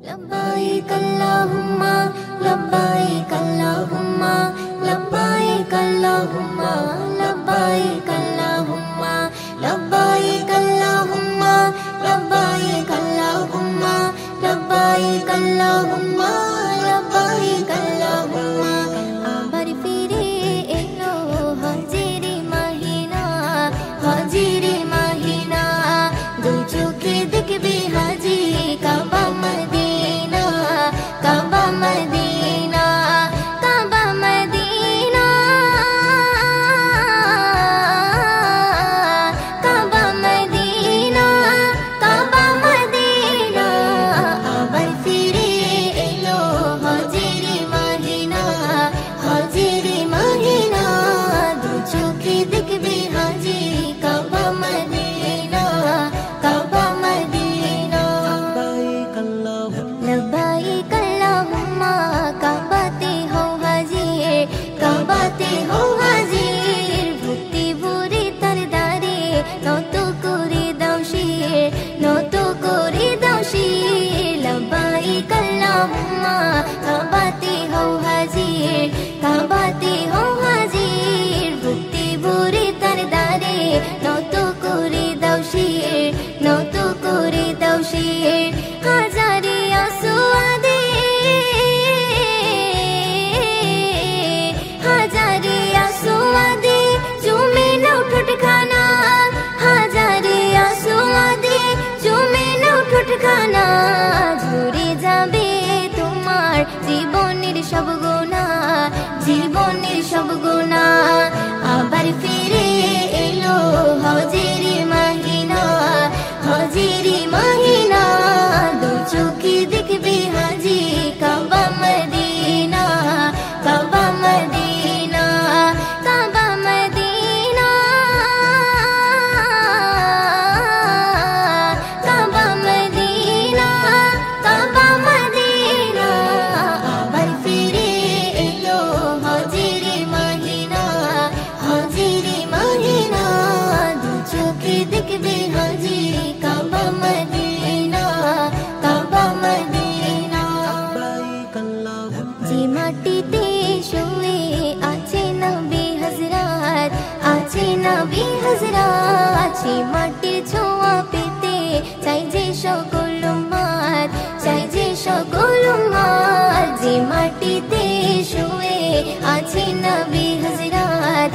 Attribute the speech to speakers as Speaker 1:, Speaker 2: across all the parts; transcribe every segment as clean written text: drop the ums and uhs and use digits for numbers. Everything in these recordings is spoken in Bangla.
Speaker 1: लब्बाइक अल्लाहुम्मा लब्बाइक अल्लाहुम्मा लब्बाइक अल्लाहुम्मा लब्बाइक अल्लाहुम्मा लब्बाइक अल्लाहुम्मा लब्बाइक अल्लाहुम्मा लब्बाइक अल्लाहुम्मा लब्बाइक अल्लाहुम्मा आबार फिरे एलो हाजिरी महिना दो चोखे देखबे हाजी काबा मदीना काबा मदीना काबा मदीना काबा मदीना काबा मदीना आबार फिरे एलो हाजिरी महिना दो चोखे देखबे हाजी काबा मदीना काबा मदीना लब्बाइक अल्लाहुम्मा काबाते हो हाजिर भक्ति भरे तार दारे নত করে দাও শির लब्बाइक अल्लाहुम्मा काबाते हो हाजिर भक्ति भरे तार दारे নত করে দাও শির হাজারে আসওয়াদে জমে নাও ঠোঁটখানা হাজারে আসওয়াদে জমে নাও ঠোঁটখানা ঝরে যাবে তোমার জীবনের সব গুনাহ আবার ফিরে এলো হাজিরি মহিনা দু চোখে দেখবে হাজি Kaaba Medina Kaaba Medina Kaaba Medina Kaaba Medina Kaaba Medina আবার ফিরে এলো হাজিরি মহিনা দু চোখে দেখবে হাজি কাবা মদিনা কাবা মদিনা যে মাটিতে শুয়ে আছে নবী হযরত সে মাটির ছোঁয়া পেতে চাই যে সকল উম্মত যে মাটিতে শুয়ে আছে নবী হযরত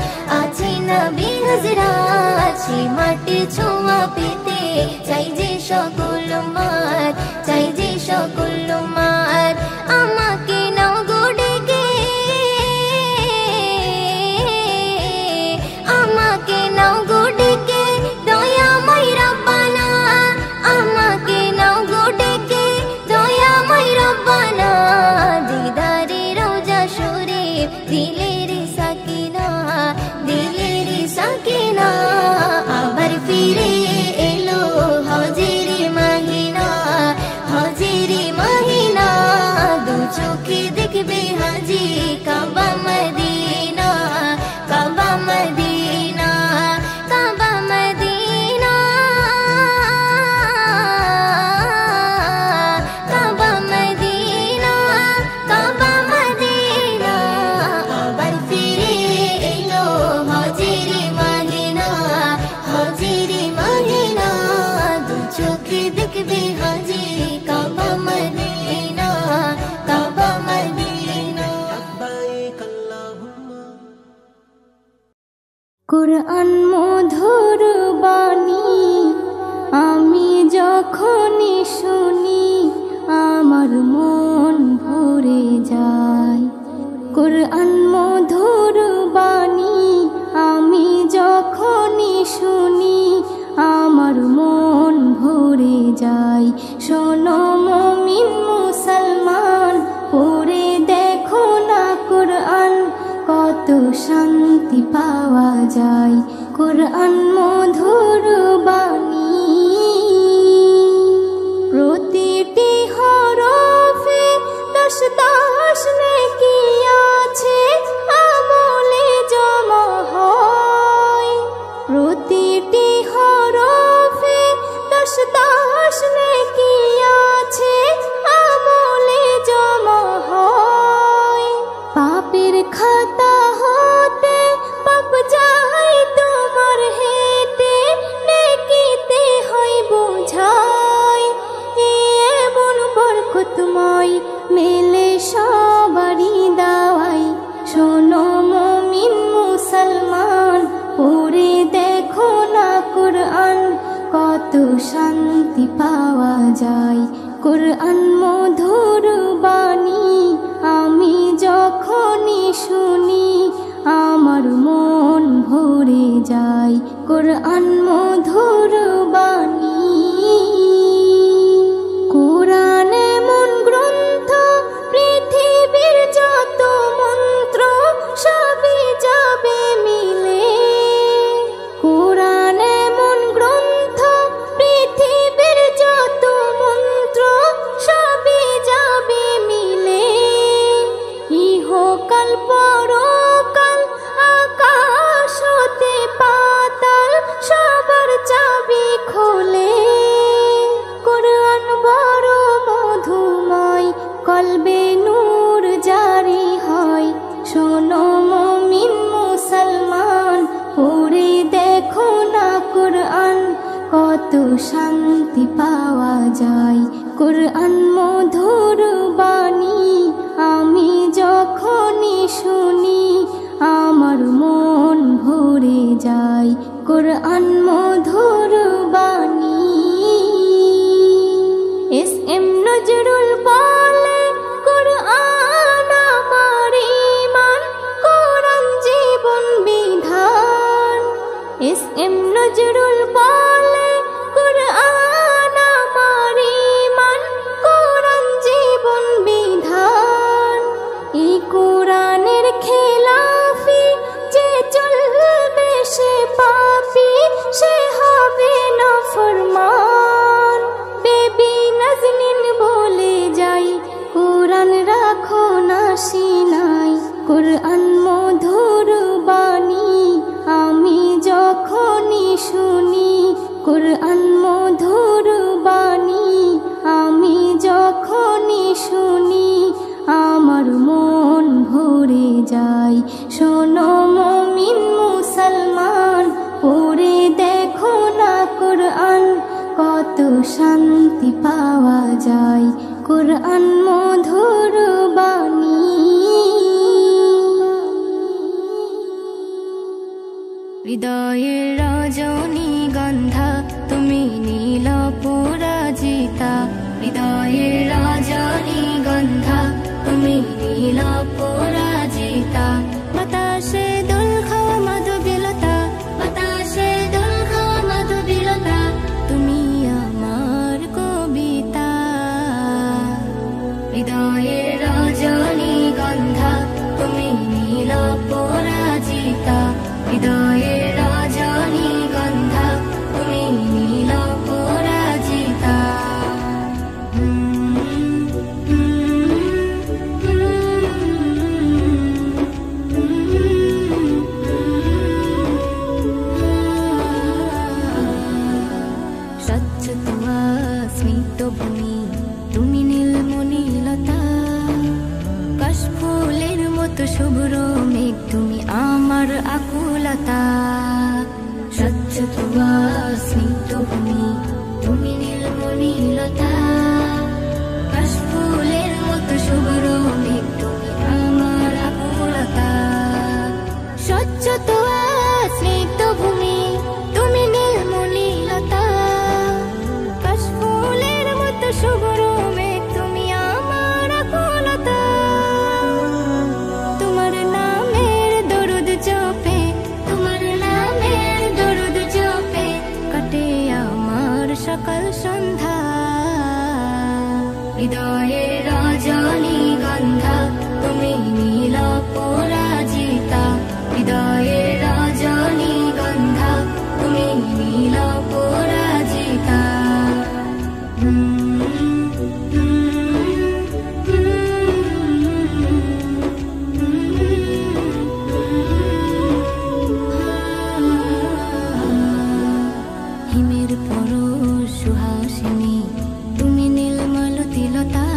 Speaker 1: সে মাটির ছোঁয়া পেতে চাই যে সকল উম্মত আমাকে নাও গো ডেকে দয়াময় রব্বানা আমাকে নাও গো ডেকে দয়াময় রব্বানা দিদারে রওজা শরীফ দিলের সাকিনা আবার ফিরে এলো হাজিরি মহিনা দু চোখে দেখবে হাজি Kaaba Medina Kaaba Medina Kaaba Medina Kaaba Medina Kaaba Medina আবার ফিরে এলো হাজিরি মহিনা দু চোখে দেখবে হাজি কাবা মদিনা কাবা মদিনা
Speaker 2: কুরআন মধুর বাণী আমি যখনই শুনি আমার মন ভরে যায় কুরআন মধুর বাণী আমি যখনই শুনি আমার মন ভরে যায় শোনো মুমিন মুসলমান পড়ে দেখো না কুরআন কত শান্তি পাওয়া যায় কুরআন মধুর বাণী প্রতিটি হরফে 10 নেকি আছে আমলে জমা হয় প্রতিটি হরফে 10 নেকি আছে হয় মেলে সবারই দাওয়াই। শোনো মুমিন মুসলমান, পড়ে দেখো না কুরআন, কত শান্তি পাওয়া যায়। কুরআন মধুর বাণী, আমি যখনই শুনি আমার মন ভরে যায়। কুরআন মধুর বাণী। কুরআন এমন গ্রন্থ, পৃথিবীর যত মন্ত্র সবই যাবে মিলে। কুরআন এমন গ্রন্থ, পৃথিবীর যত মন্ত্র সবই যাবে মিলে। ইহকাল পরকাল, আকাশ হতে পাতাল, সবার চাবি খোলে। কুরআন বড় মধুময়, কলবে নূর জারি হয়। শোনো মুমিন মুসলমান, পড়ে দেখো না কুরআন, কত শান্তি পাওয়া যায়। কুরআন মধুর বাণী, আমি যখনই শুনি আমার মন ভরে যায়। কুরআন মধুর বাণী। এস.এম. নজরুল বলে, কুরআন আমার ঈমান, কুরআন জীবন বিধান। এস.এম. নজরুল বলে, কুরআন আমার ঈমান, কুরআন জীবন বিধান। এই কুরআনের খেলাফি যে চলবে সে পাপী, সে হবে নাফরমান। বেবি নাজনীন বলে যাই, কুরআন রাখো না সিনায়। কুরআন মধুর বাণী, আমি যখনই শুনি কুরআন মধুর বাণী, আমি যখনই শুনি আমার মন ভরে যায়। শোনো মুমিন মুসলমান, পড়ে দেখো না কুরআন, কত শান্তি পাওয়া যায়। কুরআন মধুর বাণী। হৃদয়ের রজনীগন্ধা, তুমি নীল পরাজিতা। হৃদয়ের রজনীগন্ধা, তুমি নীল পরাজিতা। বাতাসে দোল খাওয়া মাধবীলতা, বাতাসে দোল খাওয়া মাধবীলতা, তুমি আমার কবিতা। হৃদয়ের রজনীগন্ধা, তুমি নীল পরাজিতা। হৃদয়ের রজনীগন্ধা, তুমি নীল পরাজিতা। স্বচ্ছ তুয়া স্মিত ভূমি, তুমি নীলমণিলতা। কাশফুলের মতো শুভ্র মেঘ, তুমি আমার আকুলতা। স্বচ্ছ তুয়া স্মিত ভূমি, তুমি নীলমণিলতা। কাশফুলের মতো শুভ্র মেঘ, তুমি আমার আকুলতা। স্বচ্ছ তুয়া স্মিত ভূমি, তুমি নীলমণিলতা। কাশফুলের মতো শুভ্র মেঘ, তুমি আমার আকুলতা। তোমার নামের দরুদ জপে, তোমার নামের দরুদ জপে, কাটে আমার সকাল সন্ধ্যা। হৃদয়ের রজনীগন্ধা, তুমি নীল পরাজিতা। হৃদয়ের রজনীগন্ধা, তুমি নীল পরাজিতা। হিমের পরশ সুহাসিনী, তুমি নীলমালতিলতা।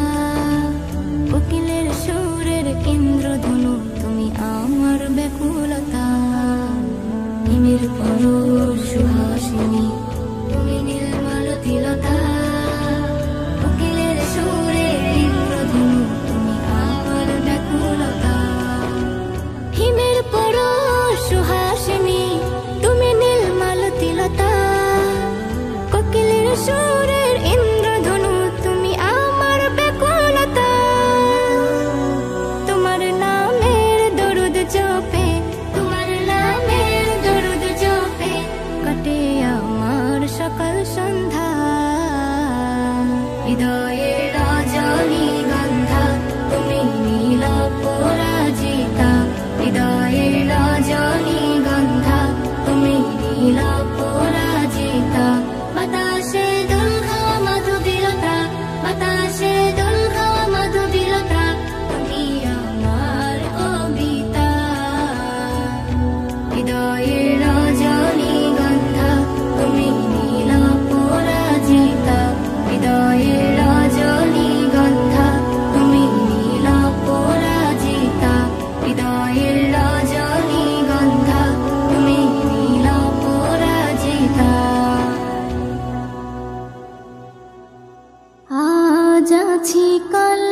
Speaker 1: আছি কাল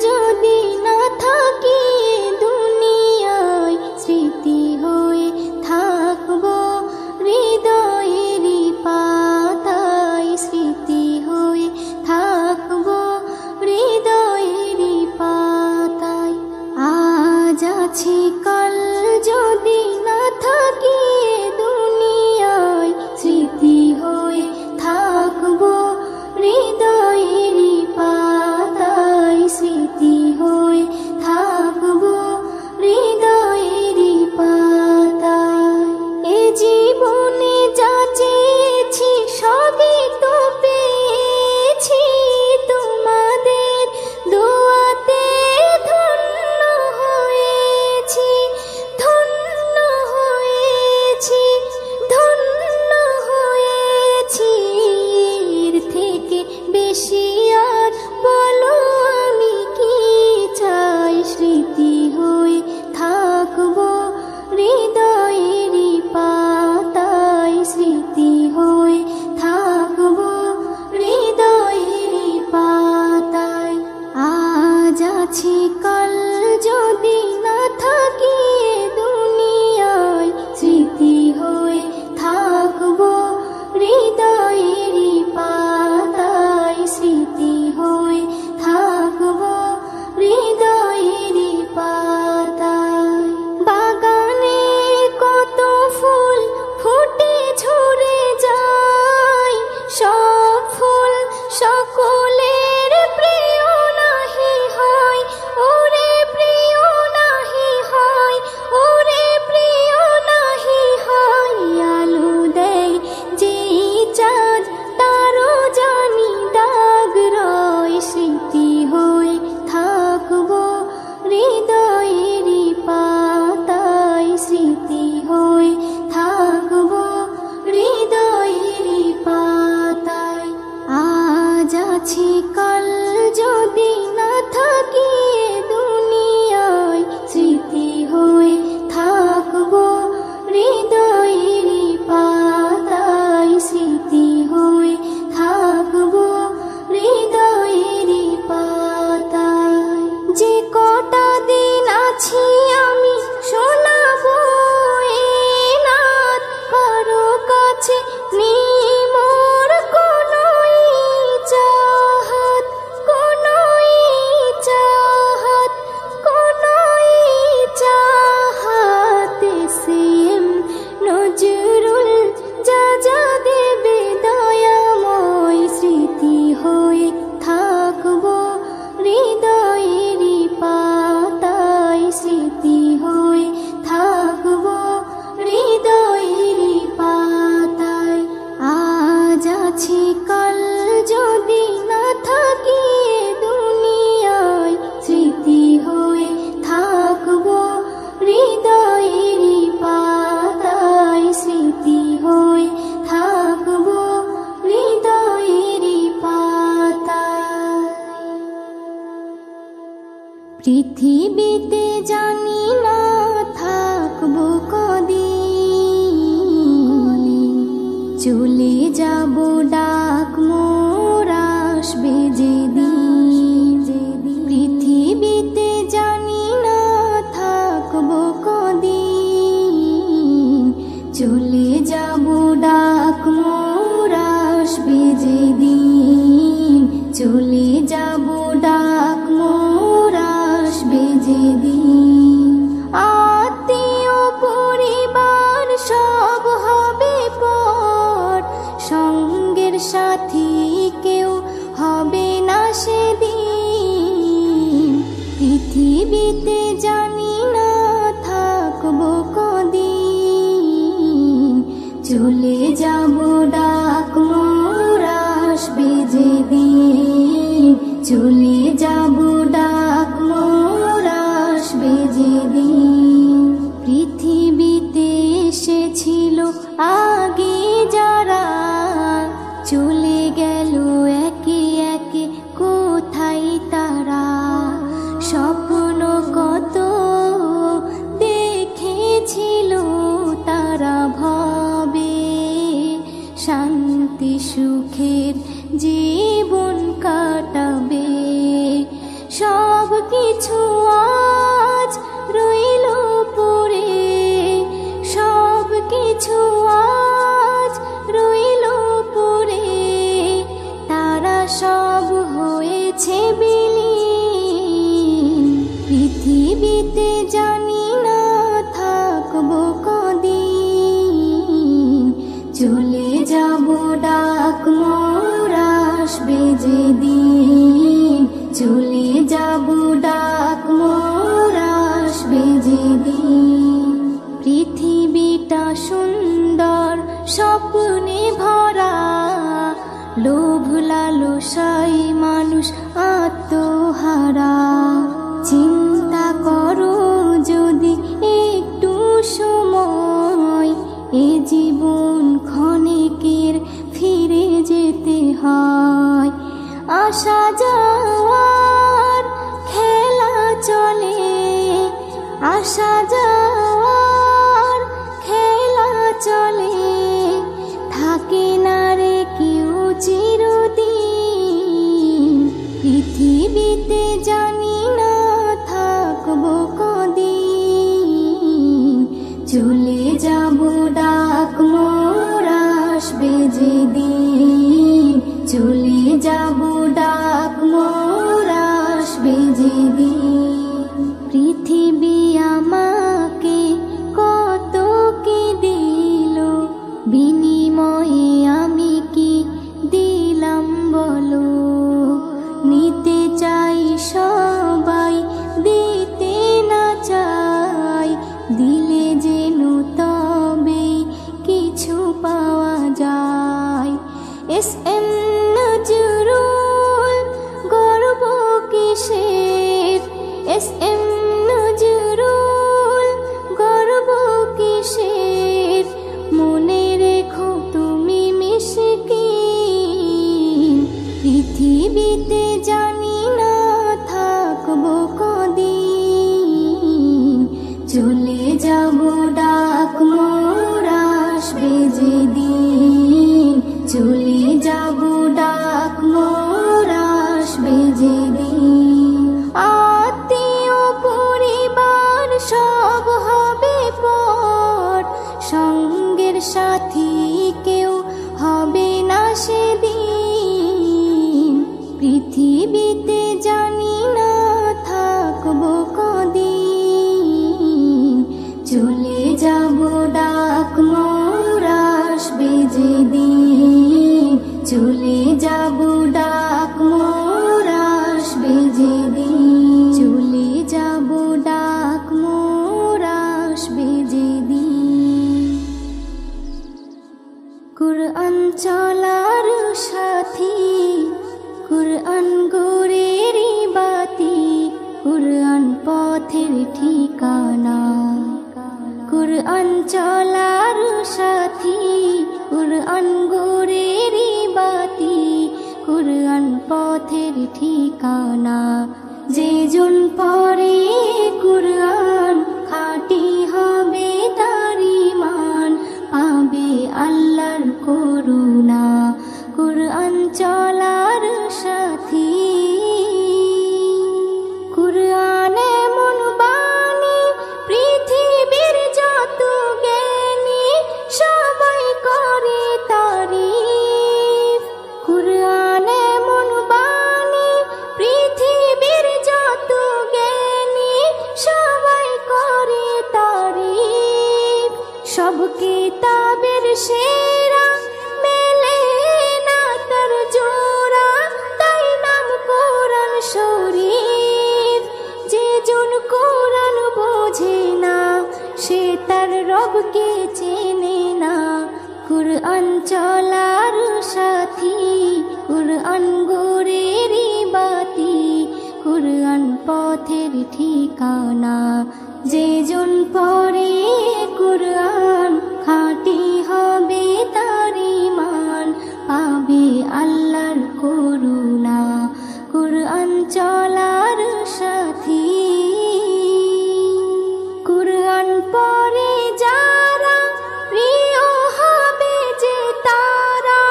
Speaker 1: যদি না থাকি দুনিয়ায়, স্মৃতি হয়ে থাকবো হৃদয়েরই পাতায়, স্মৃতি হয়ে থাকবো হৃদয়েরই পাতায়। আজ আছি কাল যদি না থাকি দুনিয়ায়, স্মৃতি হয়ে থাকবো হৃদয়েরই পাতায়, স্মৃতি হয়ে থাকবো হৃদয়েরই পাতায়। এ জীবনে যা চেয়েছি সবই তো পেয়েছি, তোমাদের দোয়াতে ধন্য হয়েছি, ধন্য হয়েছি, ধন্য হয়েছি। এর থেকে বেশি আর বলো আমি কি চাই, স্মৃতি হয়ে থাকবো হৃদয়েরই পাতায়, স্মৃতি হয়ে থাকবো হৃদয়েরই পাতায়। আজ আছি কাল যদি না থাকি দুনিয়ায়, স্মৃতি হয়ে থাকবো হৃদয়েরই পাতায়, স্মৃতি হয়ে থাকবো হৃদয়েরই পাতায়। বাগানে কত ফুল ফুটে ঝরে যায়, সব ফুল সকলের প্রিয় নাহি হয়, ওরে প্রিয় নাহি হয়, ওরে প্রিয় নাহি হয়। আলো দেয় যে চাঁদ তারও জানি দাগ রয়, স্মৃতি হয়ে থাকবো হৃদয়েরই পাতায়, স্মৃতি হয়ে থাকবো হৃদয়েরই পাতায়। আজ আছি কাল যদি না থাকি দুনিয়ায়, স্মৃতি হয়ে থাকবো হৃদয়েরই পাতায়, স্মৃতি হয়ে থাকবো হৃদয়েরই পাতায়। যে কটা দিন আছি আমি শোনাবো এ নাত, কারো কাছে নেই মোর কোনোই চাহাত, কোনোই চাহাত, কোনোই চাহাত। সেম নজরুল যা যা দেবে দয়াময়, স্মৃতি হয়ে থাকবো হৃদয়েরই পাতায়, স্মৃতি হয়ে থাকবো হৃদয়েরই পাতায়। আজ আছি কাল যদি না থাকি দুনিয়ায়, স্মৃতি হয়ে থাকবো হৃদয়েরই পাতায়, স্মৃতি হয়ে থাকবো হৃদয়েরই পাতায়। পৃথিবীতে জানি না থাকবো কদিন, চলে যাব ডাক মোর আসবে যেদিন। পৃথিবীতে জানি না থাকবো কদিন, চলে যাব ডাক মোর আসবে যেদিন, চলে যাব ডাক মোর আসবে যেদিন। আত্মীয় পরিবার সব হবে পর, সঙ্গের
Speaker 2: কিছু আজ রইল পড়ে, সব কিছু আজ রইল পড়ে, তারা সব হয়েছে বিলীন। পৃথিবীতে জানি না থাকবো কদিন, চলে যাব ডাক মোর আসবে যেদিন, চলে যাব ডাক মোর আসবে যেদিন। পৃথিবীটা সুন্দর স্বপ্নে ভরা, লোভ লালসায় মানুষ আত্মহারা। চিন্তা করো যদি একটু সময়, এ জীবন ক্ষণিকের ফিরে যেতে হয়। আসা যাওয়ার খেলা চলে, আসা যাওয়ার খেলা চলে, থাকে না রে কেউ চিরদিন। পৃথিবীতে জানি না থাকবো কদিন, চলে যাব ডাক মোর আসবে যেদিন, চলে যাব ডাক মোর আসবে যেদিন। পৃথিবী আমাকে কত কি দিল, বিনিময়ে আমি কি দিলাম বলো। নিতে চাই সবাই, দিতে না চাই, দিলে যেন তবে কিছু পাওয়া যায়। এস এম নজরুল গর্ব কিসের, এস এম নজরুল গর্ব কিসের, মনে রেখো তুমি মিসকিন। পৃথিবীতে জানি না থাকবো কদিন, চলে যাব ডাক মোর আসবে যেদিন, চলে যাব ডাক মোর আসবে যেদিন। আত্মীয় পরিবার সব হবে পর, সঙ্গের সাথী কেউ হবে না সেদিন। পৃথিবীতে জানি না থাকবো কদিন, চলে যাব ডাক মোর আসবে যেদিন, চলে যাব ডাক মোর আসবে যেদিন, চলে যাব ডাক মোর আসবে যেদিন। কুরআন চলার সাথী, কুরআন গোরের বাতি, কুরআন পথের ঠিকানা। কুরআন চলার সাথী, কুরআন গোরের বাতি, কুরআন পথের ঠিকানা। যে জন পড়ে কুরআন খাঁটি হবে তার ঈমান, পাবে আল্লাহর করুণা। কুরআন চলার সাথী, কুরআন এমন বাণী পৃথিবীর যত জ্ঞানী সবাই করে তারিফ। কুরআন এমন বাণী পৃথিবীর যত জ্ঞানী সবাই করে তারিফ। সব কিতাবের সেরা মেলে না তার জোড়া, তাই নাম কোরআন শরীফ। যে জন কোরআন বোঝে না সে তার রবকে চেনে না। কুরআন চলার সাথী, কুরআন গোরের বাতি, কুরআন পথের ঠিকানা। যে জন পড়ে কুরআন খাঁটি হবে তার ঈমান, পাবে আল্লাহর করুণা। কুরআন চলার সাথী, কুরআন পড়ে যারা প্রিয় হবে যে তারা,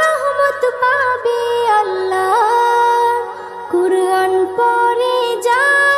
Speaker 2: রহমত পাবে আল্লাহ। কুরআন পড়ে যারা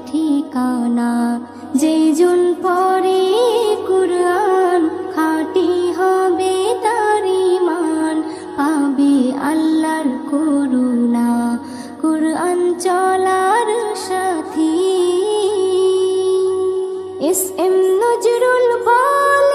Speaker 1: ঠিকানা। যে জন পড়ে কুরআন খাঁটি হবে তার ঈমান, পাবে আল্লাহর করুণা কুরআন চলার সাথী। এস এম নজরুল বলে